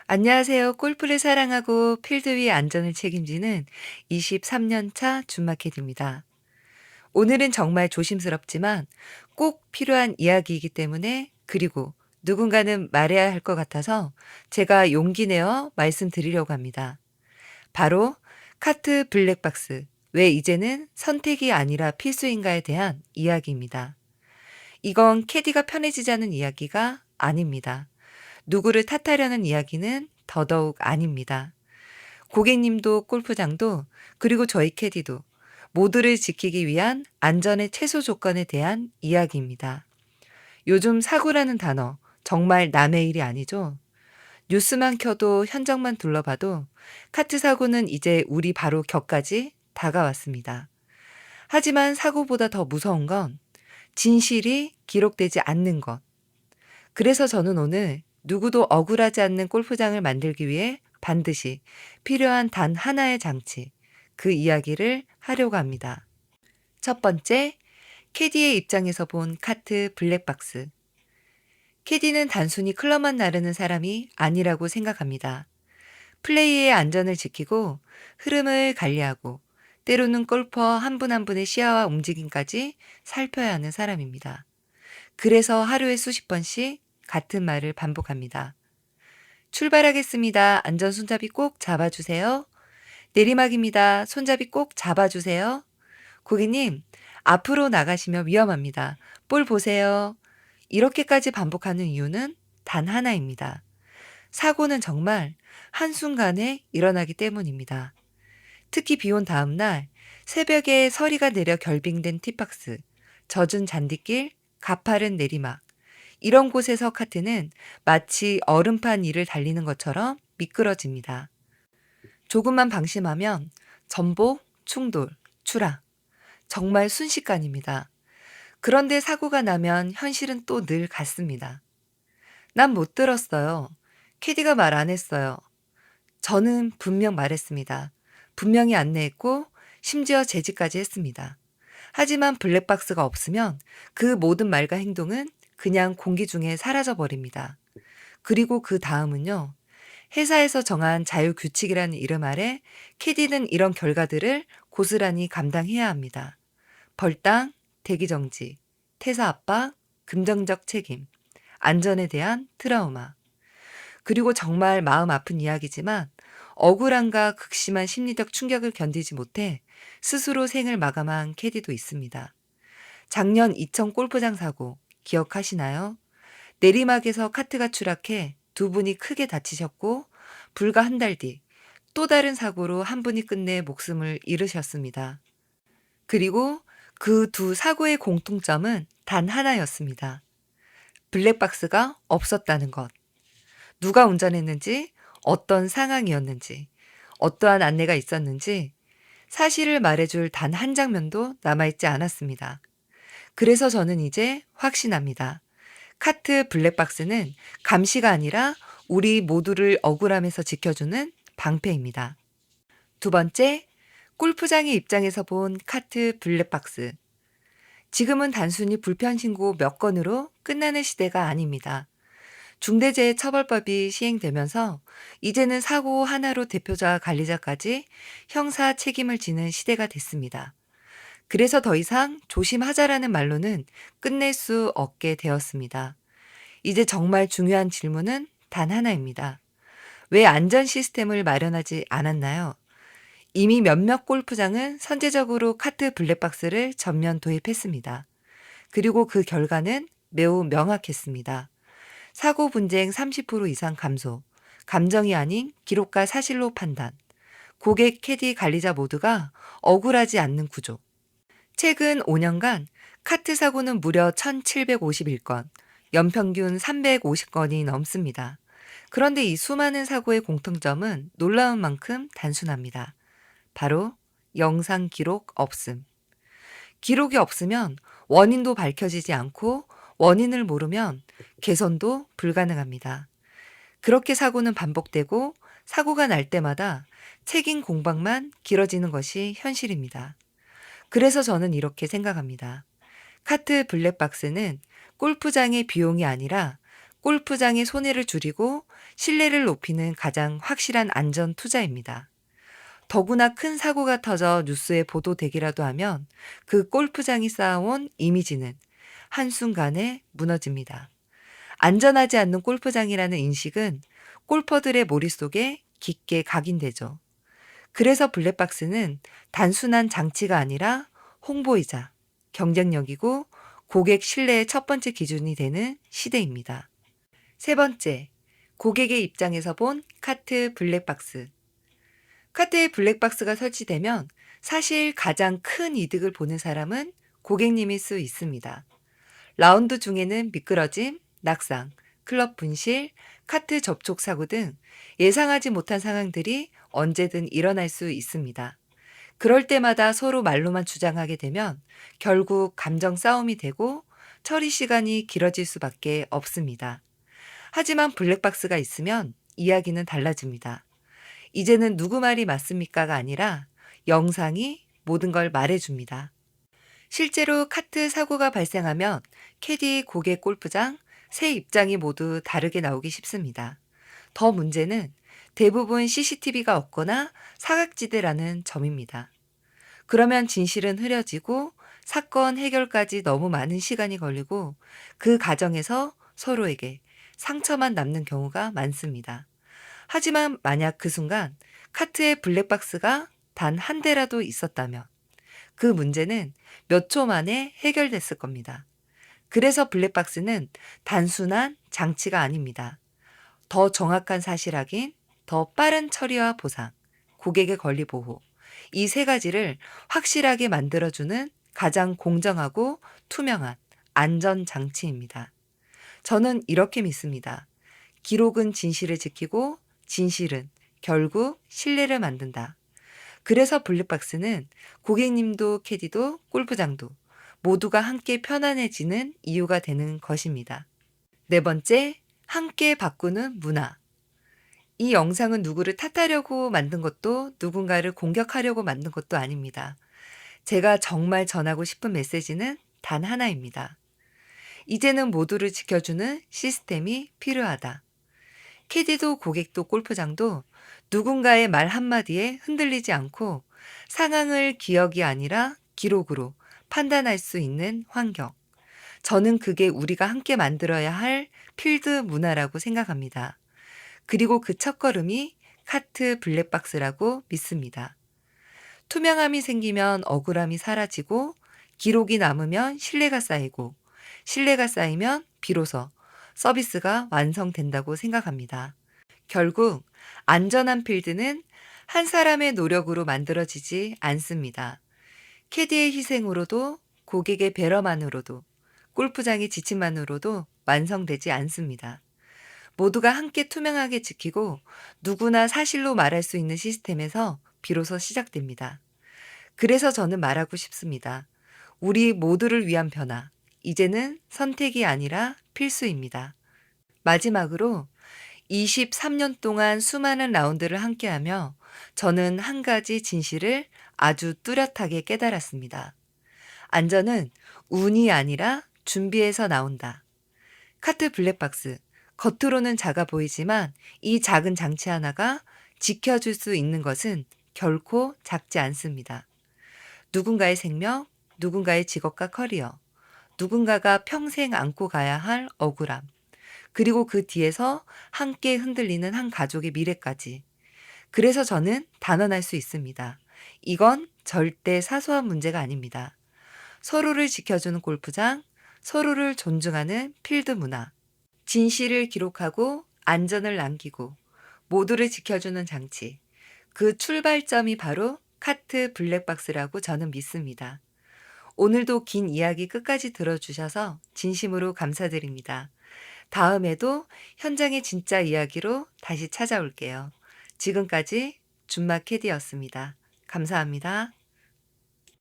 안녕하세요. 골프를 사랑하고 필드 위 안전을 책임지는 23년 차 준마켓입니다. 오늘은 정말 조심스럽지만 꼭 필요한 이야기이기 때문에 그리고 누군가는 말해야 할 것 같아서 제가 용기 내어 말씀드리려고 합니다. 바로 카트 블랙박스. 왜 이제는 선택이 아니라 필수인가에 대한 이야기입니다. 이건 캐디가 편해지자는 이야기가 아닙니다. 누구를 탓하려는 이야기는 더더욱 아닙니다. 고객님도 골프장도 그리고 저희 캐디도 모두를 지키기 위한 안전의 최소 조건에 대한 이야기입니다. 요즘 사고라는 단어 정말 남의 일이 아니죠? 뉴스만 켜도 현장만 둘러봐도 카트 사고는 이제 우리 바로 격까지 다가왔습니다. 하지만 사고보다 더 무서운 건 진실이 기록되지 않는 것. 그래서 저는 오늘 누구도 억울하지 않는 골프장을 만들기 위해 반드시 필요한 단 하나의 장치, 그 이야기를 하려고 합니다. 첫 번째, 캐디의 입장에서 본 카트 블랙박스. 캐디는 단순히 클럽만 나르는 사람이 아니라고 생각합니다. 플레이의 안전을 지키고 흐름을 관리하고 때로는 골퍼 한 분 한 분의 시야와 움직임까지 살펴야 하는 사람입니다. 그래서 하루에 수십 번씩 같은 말을 반복합니다. 출발하겠습니다. 안전 손잡이 꼭 잡아주세요. 내리막입니다. 손잡이 꼭 잡아주세요. 고객님, 앞으로 나가시면 위험합니다. 볼 보세요. 이렇게까지 반복하는 이유는 단 하나입니다. 사고는 정말 한순간에 일어나기 때문입니다. 특히 비온 다음 날 새벽에 서리가 내려 결빙된 티박스, 젖은 잔디길, 가파른 내리막, 이런 곳에서 카트는 마치 얼음판 위를 달리는 것처럼 미끄러집니다. 조금만 방심하면 전복, 충돌, 추락. 정말 순식간입니다. 그런데 사고가 나면 현실은 또 늘 같습니다. 난 못 들었어요. 캐디가 말 안 했어요. 저는 분명 말했습니다. 분명히 안내했고 심지어 제지까지 했습니다. 하지만 블랙박스가 없으면 그 모든 말과 행동은 그냥 공기 중에 사라져 버립니다. 그리고 그 다음은요. 회사에서 정한 자유규칙이라는 이름 아래 캐디는 이런 결과들을 고스란히 감당해야 합니다. 벌당, 대기정지, 퇴사 압박, 금전적 책임, 안전에 대한 트라우마. 그리고 정말 마음 아픈 이야기지만 억울함과 극심한 심리적 충격을 견디지 못해 스스로 생을 마감한 캐디도 있습니다. 작년 이천 골프장 사고 기억하시나요? 내리막에서 카트가 추락해 두 분이 크게 다치셨고 불과 한 달 뒤 또 다른 사고로 한 분이 끝내 목숨을 잃으셨습니다. 그리고 그 두 사고의 공통점은 단 하나였습니다. 블랙박스가 없었다는 것. 누가 운전했는지, 어떤 상황이었는지, 어떠한 안내가 있었는지 사실을 말해줄 단 한 장면도 남아있지 않았습니다. 그래서 저는 이제 확신합니다. 카트 블랙박스는 감시가 아니라 우리 모두를 억울함에서 지켜주는 방패입니다. 두 번째, 골프장의 입장에서 본 카트 블랙박스. 지금은 단순히 불편신고 몇 건으로 끝나는 시대가 아닙니다. 중대재해처벌법이 시행되면서 이제는 사고 하나로 대표자 관리자까지 형사 책임을 지는 시대가 됐습니다. 그래서 더 이상 조심하자라는 말로는 끝낼 수 없게 되었습니다. 이제 정말 중요한 질문은 단 하나입니다. 왜 안전 시스템을 마련하지 않았나요? 이미 몇몇 골프장은 선제적으로 카트 블랙박스를 전면 도입했습니다. 그리고 그 결과는 매우 명확했습니다. 사고 분쟁 30% 이상 감소, 감정이 아닌 기록과 사실로 판단, 고객, 캐디, 관리자 모두가 억울하지 않는 구조. 최근 5년간 카트 사고는 무려 1,751건, 연평균 350건이 넘습니다. 그런데 이 수많은 사고의 공통점은 놀라운 만큼 단순합니다. 바로 영상 기록 없음. 기록이 없으면 원인도 밝혀지지 않고 원인을 모르면 개선도 불가능합니다. 그렇게 사고는 반복되고 사고가 날 때마다 책임 공방만 길어지는 것이 현실입니다. 그래서 저는 이렇게 생각합니다. 카트 블랙박스는 골프장의 비용이 아니라 골프장의 손해를 줄이고 신뢰를 높이는 가장 확실한 안전 투자입니다. 더구나 큰 사고가 터져 뉴스에 보도되기라도 하면 그 골프장이 쌓아온 이미지는 한순간에 무너집니다. 안전하지 않는 골프장이라는 인식은 골퍼들의 머릿속에 깊게 각인되죠. 그래서 블랙박스는 단순한 장치가 아니라 홍보이자 경쟁력이고 고객 신뢰의 첫 번째 기준이 되는 시대입니다. 세 번째, 고객의 입장에서 본 카트 블랙박스. 카트에 블랙박스가 설치되면 사실 가장 큰 이득을 보는 사람은 고객님일 수 있습니다. 라운드 중에는 미끄러짐, 낙상, 클럽 분실, 카트 접촉 사고 등 예상하지 못한 상황들이 언제든 일어날 수 있습니다. 그럴 때마다 서로 말로만 주장하게 되면 결국 감정 싸움이 되고 처리 시간이 길어질 수밖에 없습니다. 하지만 블랙박스가 있으면 이야기는 달라집니다. 이제는 누구 말이 맞습니까가 아니라 영상이 모든 걸 말해줍니다. 실제로 카트 사고가 발생하면 캐디, 고객, 골프장, 세 입장이 모두 다르게 나오기 쉽습니다. 더 문제는 대부분 CCTV가 없거나 사각지대라는 점입니다. 그러면 진실은 흐려지고 사건 해결까지 너무 많은 시간이 걸리고 그 과정에서 서로에게 상처만 남는 경우가 많습니다. 하지만 만약 그 순간 카트에 블랙박스가 단 한 대라도 있었다면 그 문제는 몇 초 만에 해결됐을 겁니다. 그래서 블랙박스는 단순한 장치가 아닙니다. 더 정확한 사실 확인, 더 빠른 처리와 보상, 고객의 권리 보호, 이 세 가지를 확실하게 만들어주는 가장 공정하고 투명한 안전 장치입니다. 저는 이렇게 믿습니다. 기록은 진실을 지키고 진실은 결국 신뢰를 만든다. 그래서 블랙박스는 고객님도 캐디도 골프장도 모두가 함께 편안해지는 이유가 되는 것입니다. 네 번째, 함께 바꾸는 문화. 이 영상은 누구를 탓하려고 만든 것도 누군가를 공격하려고 만든 것도 아닙니다. 제가 정말 전하고 싶은 메시지는 단 하나입니다. 이제는 모두를 지켜주는 시스템이 필요하다. 캐디도 고객도 골프장도 누군가의 말 한마디에 흔들리지 않고 상황을 기억이 아니라 기록으로 판단할 수 있는 환경. 저는 그게 우리가 함께 만들어야 할 필드 문화라고 생각합니다. 그리고 그 첫걸음이 카트 블랙박스라고 믿습니다. 투명함이 생기면 억울함이 사라지고 기록이 남으면 신뢰가 쌓이고 신뢰가 쌓이면 비로소 서비스가 완성된다고 생각합니다. 결국 안전한 필드는 한 사람의 노력으로 만들어지지 않습니다. 캐디의 희생으로도 고객의 배려만으로도 골프장의 지침만으로도 완성되지 않습니다. 모두가 함께 투명하게 지키고 누구나 사실로 말할 수 있는 시스템에서 비로소 시작됩니다. 그래서 저는 말하고 싶습니다. 우리 모두를 위한 변화, 이제는 선택이 아니라 필수입니다. 마지막으로 23년 동안 수많은 라운드를 함께하며 저는 한 가지 진실을 아주 뚜렷하게 깨달았습니다. 안전은 운이 아니라 준비에서 나온다. 카트 블랙박스, 겉으로는 작아 보이지만 이 작은 장치 하나가 지켜줄 수 있는 것은 결코 작지 않습니다. 누군가의 생명, 누군가의 직업과 커리어, 누군가가 평생 안고 가야 할 억울함, 그리고 그 뒤에서 함께 흔들리는 한 가족의 미래까지. 그래서 저는 단언할 수 있습니다. 이건 절대 사소한 문제가 아닙니다. 서로를 지켜주는 골프장, 서로를 존중하는 필드 문화, 진실을 기록하고 안전을 남기고 모두를 지켜주는 장치. 그 출발점이 바로 카트 블랙박스라고 저는 믿습니다. 오늘도 긴 이야기 끝까지 들어주셔서 진심으로 감사드립니다. 다음에도 현장의 진짜 이야기로 다시 찾아올게요. 지금까지 준마 캐디였습니다. 감사합니다.